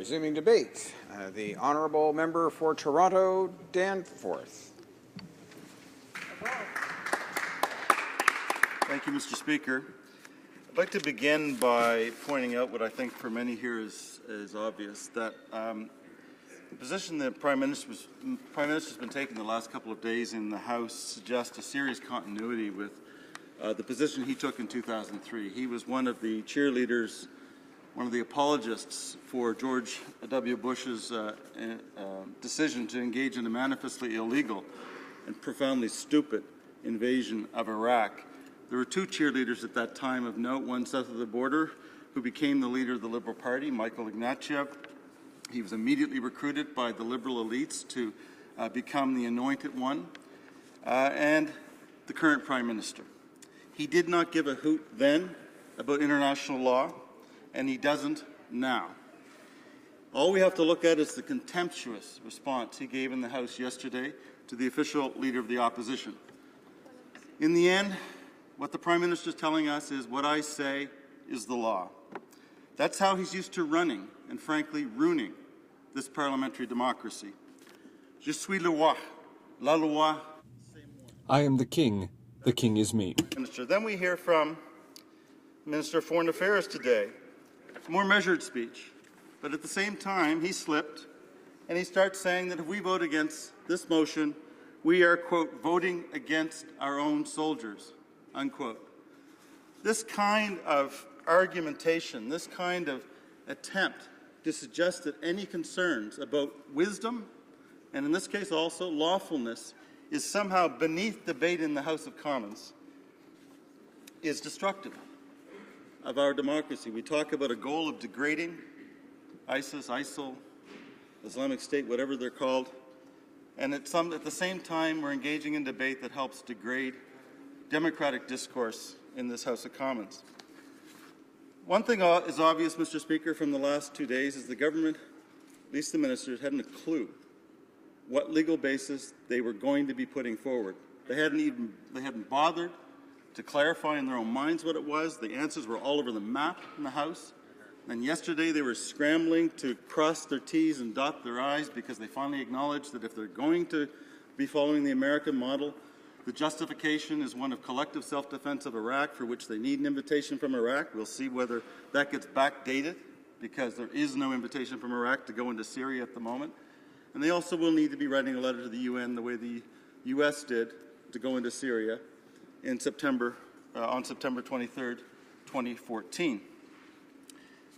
Resuming debate, the honourable member for Toronto-Danforth. Thank you, Mr. Speaker. I'd like to begin by pointing out what I think for many here is obvious, that the position that Prime Minister's been taking the last couple of days in the House suggests a serious continuity with the position he took in 2003. He was one of the cheerleaders, one of the apologists for George W. Bush's decision to engage in a manifestly illegal and profoundly stupid invasion of Iraq. There were two cheerleaders at that time of note, one south of the border, who became the leader of the Liberal Party, Michael Ignatieff. He was immediately recruited by the Liberal elites to become the anointed one, and the current Prime Minister. He did not give a hoot then about international law, and he doesn't now. All we have to look at is the contemptuous response he gave in the House yesterday to the official leader of the opposition. In the end, what the Prime Minister is telling us is, what I say is the law. That's how he's used to running and, frankly, ruining this parliamentary democracy. Je suis le roi, la loi. I am the king is me. Minister. Then we hear from Minister of Foreign Affairs today. More measured speech, but at the same time he slipped and he starts saying that if we vote against this motion, we are, quote, voting against our own soldiers, unquote. This kind of argumentation, this kind of attempt to suggest that any concerns about wisdom, and in this case also lawfulness, is somehow beneath debate in the House of Commons, is destructive of our democracy. We talk about a goal of degrading ISIS, ISIL, Islamic State, whatever they're called, and at the same time we're engaging in debate that helps degrade democratic discourse in this House of Commons. One thing is obvious, Mr. Speaker, from the last 2 days is the government, at least the ministers, hadn't a clue what legal basis they were going to be putting forward. They hadn't bothered to clarify in their own minds what it was. The answers were all over the map in the House. And yesterday they were scrambling to cross their T's and dot their I's because they finally acknowledged that if they're going to be following the American model, the justification is one of collective self-defense of Iraq, for which they need an invitation from Iraq. We'll see whether that gets backdated, because there is no invitation from Iraq to go into Syria at the moment. And they also will need to be writing a letter to the UN the way the US did to go into Syria in September, on September 23rd, 2014.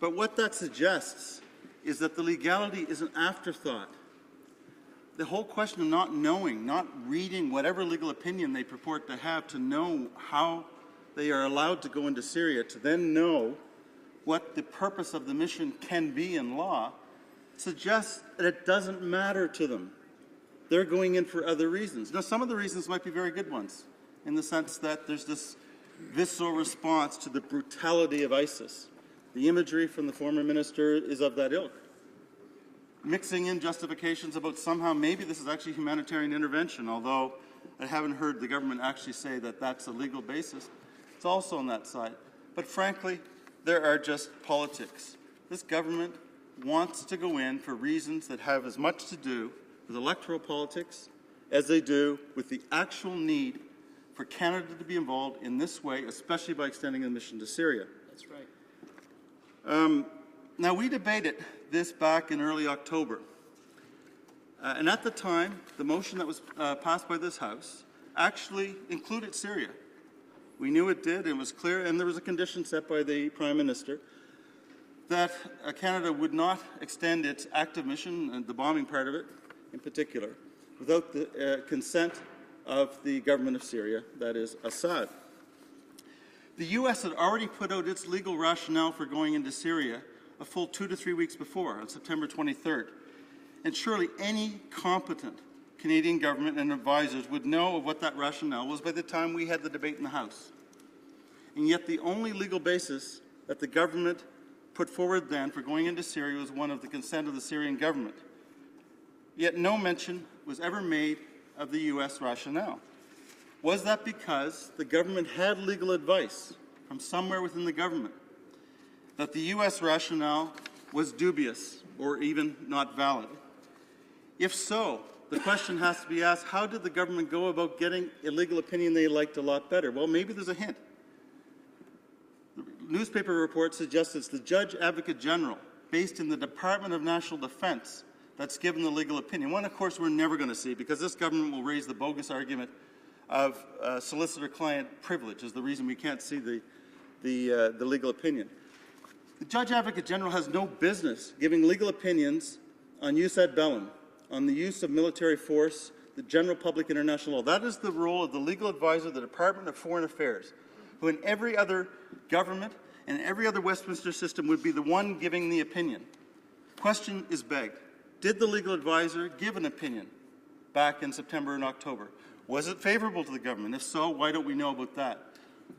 But what that suggests is that the legality is an afterthought. The whole question of not knowing, not reading whatever legal opinion they purport to have to know how they are allowed to go into Syria, to then know what the purpose of the mission can be in law, suggests that it doesn't matter to them. They're going in for other reasons. Now, some of the reasons might be very good ones, in the sense that there's this visceral response to the brutality of ISIS. The imagery from the former minister is of that ilk. Mixing in justifications about somehow maybe this is actually humanitarian intervention, although I haven't heard the government actually say that that's a legal basis. It's also on that side. But frankly, there are just politics. This government wants to go in for reasons that have as much to do with electoral politics as they do with the actual need for Canada to be involved in this way, especially by extending the mission to Syria. That's right. Now, we debated this back in early October. And at the time, the motion that was passed by this House actually included Syria. We knew it did, it was clear, and there was a condition set by the Prime Minister that Canada would not extend its active mission, and the bombing part of it in particular, without the consent of the government of Syria, that is, Assad. The U.S. had already put out its legal rationale for going into Syria a full 2 to 3 weeks before, on September 23rd. And surely any competent Canadian government and advisors would know of what that rationale was by the time we had the debate in the House. And yet the only legal basis that the government put forward then for going into Syria was one of the consent of the Syrian government. Yet no mention was ever made of the U.S. rationale. Was that because the government had legal advice from somewhere within the government that the U.S. rationale was dubious or even not valid? If so, the question has to be asked, how did the government go about getting a legal opinion they liked a lot better? Well, maybe there's a hint. The newspaper report suggests it's the Judge Advocate General, based in the Department of National Defense, that's given the legal opinion. One, of course, we're never going to see, because this government will raise the bogus argument of solicitor-client privilege as the reason we can't see the legal opinion. The Judge Advocate General has no business giving legal opinions on jus ad bellum, on the use of military force, the general public international law. That is the role of the legal advisor of the Department of Foreign Affairs, who in every other government and every other Westminster system would be the one giving the opinion. Question is begged. Did the legal advisor give an opinion back in September and October? Was it favorable to the government? If so, why don't we know about that?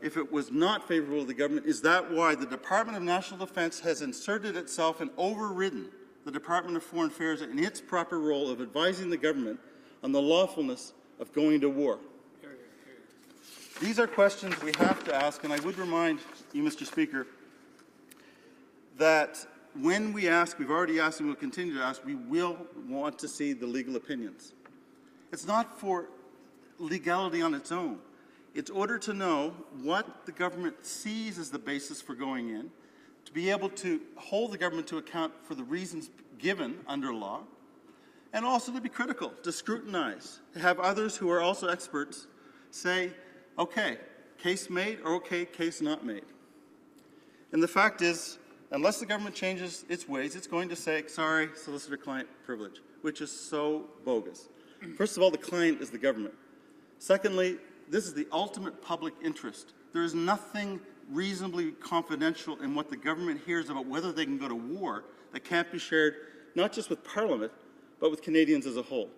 If it was not favorable to the government, is that why the Department of National Defense has inserted itself and overridden the Department of Foreign Affairs in its proper role of advising the government on the lawfulness of going to war? These are questions we have to ask, and I would remind you, Mr. Speaker, that when we ask, we've already asked and we'll continue to ask, we will want to see the legal opinions. It's not for legality on its own. It's in order to know what the government sees as the basis for going in, to be able to hold the government to account for the reasons given under law, and also to be critical, to scrutinize, to have others who are also experts say, okay, case made, or okay, case not made. And the fact is, unless the government changes its ways, it's going to say, sorry, solicitor-client privilege, which is so bogus. First of all, the client is the government. Secondly, this is the ultimate public interest. There is nothing reasonably confidential in what the government hears about whether they can go to war that can't be shared not just with Parliament, but with Canadians as a whole.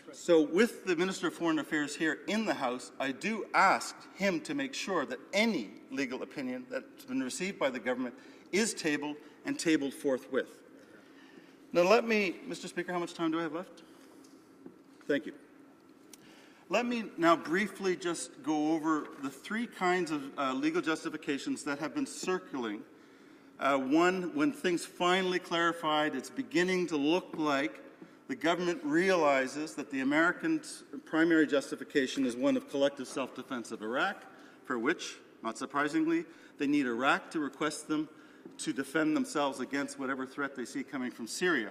Right. So with the Minister of Foreign Affairs here in the House, I do ask him to make sure that any legal opinion that's been received by the government is tabled and tabled forthwith. Now let me, Mr. Speaker, how much time do I have left? Thank you. Let me now briefly just go over the three kinds of legal justifications that have been circling. One, when things finally clarified, it's beginning to look like the government realizes that the Americans' primary justification is one of collective self-defense of Iraq, for which, not surprisingly, they need Iraq to request them to defend themselves against whatever threat they see coming from Syria.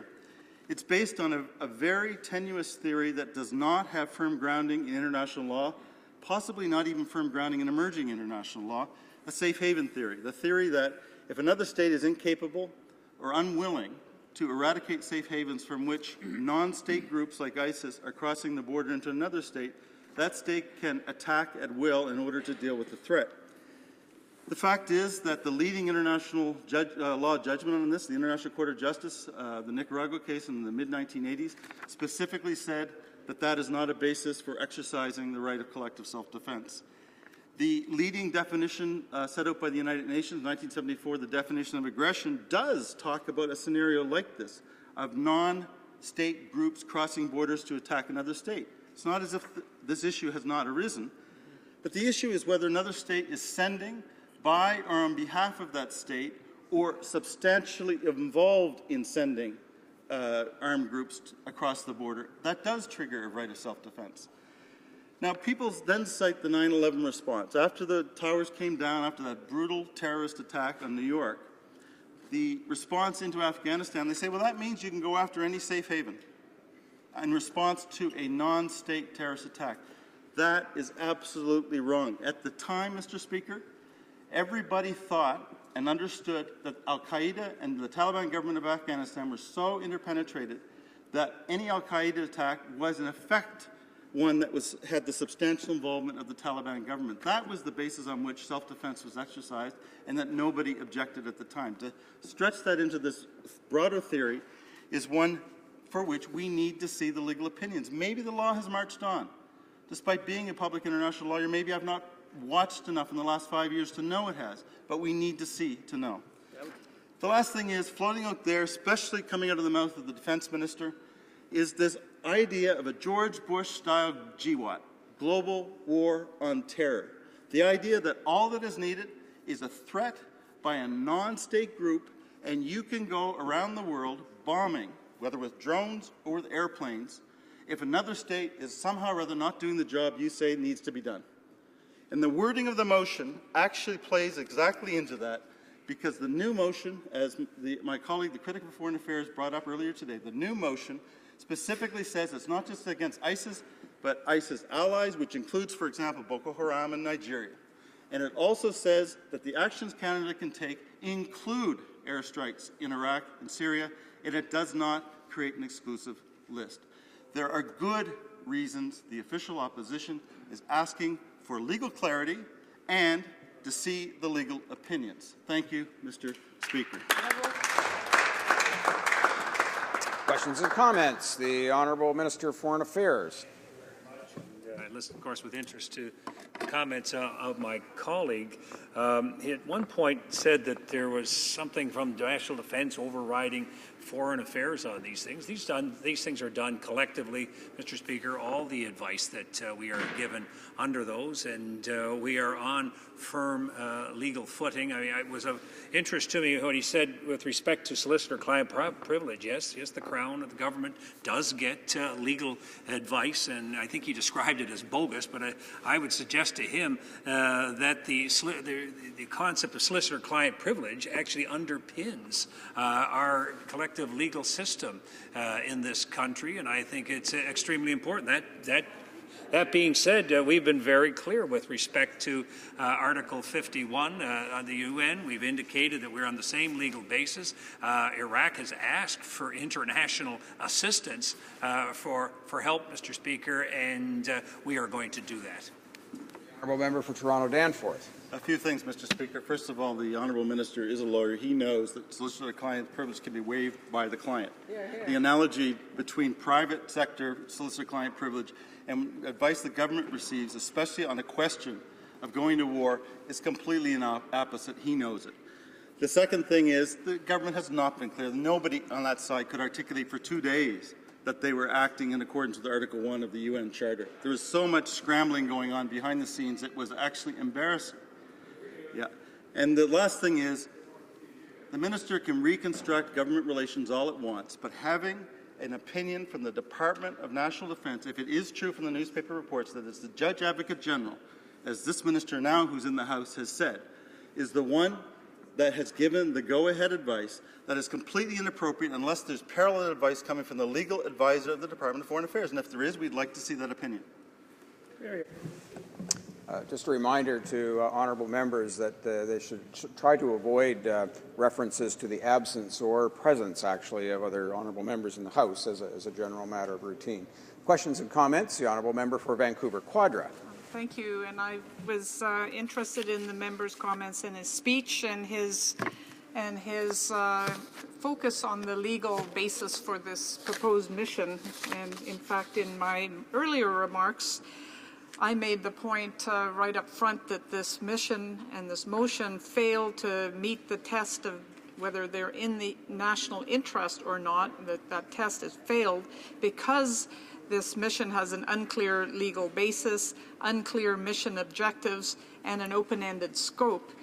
It's based on a very tenuous theory that does not have firm grounding in international law, possibly not even firm grounding in emerging international law, a safe haven theory, the theory that if another state is incapable or unwilling to eradicate safe havens from which non-state groups like ISIS are crossing the border into another state, that state can attack at will in order to deal with the threat. The fact is that the leading international law judgment on this, the International Court of Justice, the Nicaragua case in the mid-1980s, specifically said that that is not a basis for exercising the right of collective self-defense. The leading definition set out by the United Nations in 1974, the definition of aggression, does talk about a scenario like this, of non-state groups crossing borders to attack another state. It's not as if this issue has not arisen, but the issue is whether another state is sending by or on behalf of that state, or substantially involved in sending armed groups across the border. That does trigger a right of self-defense. Now, people then cite the 9/11 response. After the towers came down, after that brutal terrorist attack on New York, the response into Afghanistan, they say, well, that means you can go after any safe haven in response to a non-state terrorist attack. That is absolutely wrong. At the time, Mr. Speaker, everybody thought and understood that al-Qaeda and the Taliban government of Afghanistan were so interpenetrated that any al-Qaeda attack was in effect one that had the substantial involvement of the Taliban government. That was the basis on which self-defense was exercised, and that nobody objected at the time. To stretch that into this broader theory is one for which we need to see the legal opinions. Maybe the law has marched on. Despite being a public international lawyer, maybe I've not watched enough in the last 5 years to know it has, but we need to see to know. The last thing is, floating out there, especially coming out of the mouth of the defense minister, is this idea of a George Bush-style GWAT, global war on terror. The idea that all that is needed is a threat by a non-state group and you can go around the world bombing, whether with drones or with airplanes, if another state is somehow or other not doing the job you say needs to be done. And the wording of the motion actually plays exactly into that, because the new motion, as my colleague, the critic of foreign affairs, brought up earlier today, the new motion specifically says it's not just against ISIS, but ISIS allies, which includes, for example, Boko Haram in Nigeria. And it also says that the actions Canada can take include airstrikes in Iraq and Syria, and it does not create an exclusive list. There are good reasons the official opposition is asking for legal clarity and to see the legal opinions. Thank you, Mr. Speaker. Questions and comments? The Honourable Minister of Foreign Affairs. I listened, of course, with interest to the comments of my colleague. He at one point said that there was something from national defense overriding foreign affairs on these things. These things are done collectively, Mr. Speaker, all the advice that we are given under those, and we are on firm legal footing. I mean, it was of interest to me when he said with respect to solicitor-client privilege, yes, the Crown and the government does get legal advice, and I think he described it as bogus, but I would suggest to him that the concept of solicitor-client privilege actually underpins our collective legal system in this country, and I think it's extremely important. That being said, we've been very clear with respect to Article 51 on the UN. We've indicated that we're on the same legal basis. Iraq has asked for international assistance for help, Mr. Speaker, and we are going to do that. Honourable Member for Toronto-Danforth. A few things, Mr. Speaker. First of all, the Honourable Minister is a lawyer. He knows that solicitor-client privilege can be waived by the client. The analogy between private sector solicitor-client privilege and advice the government receives, especially on a question of going to war, is completely opposite. He knows it. The second thing is the government has not been clear. Nobody on that side could articulate for 2 days that they were acting in accordance with Article 1 of the UN Charter. There was so much scrambling going on behind the scenes, it was actually embarrassing. Yeah. And the last thing is, the minister can reconstruct government relations all it wants, but having an opinion from the Department of National Defense, if it is true from the newspaper reports that it's the Judge Advocate General, as this minister now who's in the House has said, is the one that has given the go-ahead advice that is completely inappropriate unless there's parallel advice coming from the legal advisor of the Department of Foreign Affairs. And if there is, we'd like to see that opinion. Just a reminder to honourable members that they should try to avoid references to the absence or presence, actually, of other honourable members in the House as a general matter of routine. Questions and comments? The honourable member for Vancouver Quadra. Thank you. And I was interested in the member's comments in his speech and his focus on the legal basis for this proposed mission. And in fact, in my earlier remarks, I made the point right up front that this mission and this motion failed to meet the test of whether they're in the national interest or not. That test has failed because this mission has an unclear legal basis, unclear mission objectives, and an open-ended scope,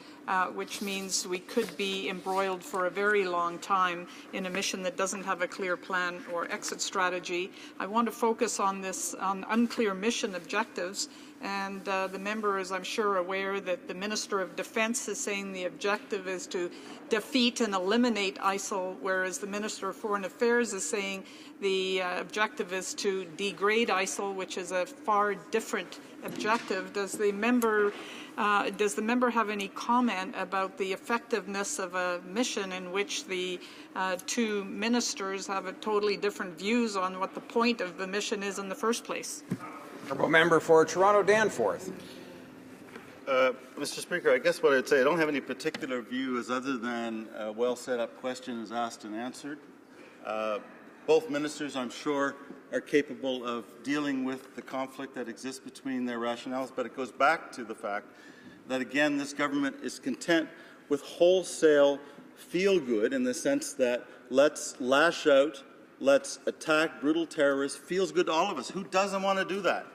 which means we could be embroiled for a very long time in a mission that doesn't have a clear plan or exit strategy. I want to focus on on unclear mission objectives, and the member is, I'm sure, aware that the Minister of Defense is saying the objective is to defeat and eliminate ISIL, whereas the Minister of Foreign Affairs is saying the objective is to degrade ISIL, which is a far different objective. Does the member have any comment about the effectiveness of a mission in which the two ministers have a totally different views on what the point of the mission is in the first place? Honourable member for Toronto-Danforth. Mr. Speaker, I guess what I'd say, I don't have any particular views other than a well-set-up question is asked and answered. Both ministers, I'm sure, are capable of dealing with the conflict that exists between their rationales, but it goes back to the fact that, again, this government is content with wholesale feel-good in the sense that let's lash out, let's attack brutal terrorists, feels good to all of us. Who doesn't want to do that?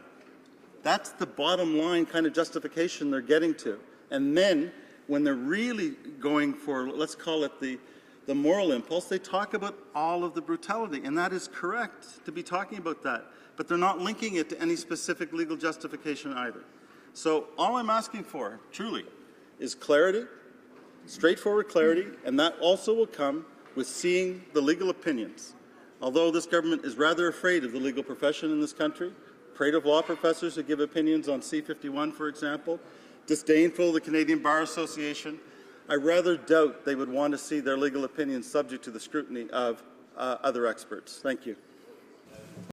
That's the bottom line kind of justification they're getting to. And then, when they're really going for, let's call it the the moral impulse. They talk about all of the brutality, and that is correct to be talking about that. But they're not linking it to any specific legal justification either. So all I'm asking for, truly, is clarity, straightforward clarity, and that also will come with seeing the legal opinions. Although this government is rather afraid of the legal profession in this country, afraid of law professors who give opinions on C-51, for example, disdainful of the Canadian Bar Association, I rather doubt they would want to see their legal opinions subject to the scrutiny of other experts. Thank you.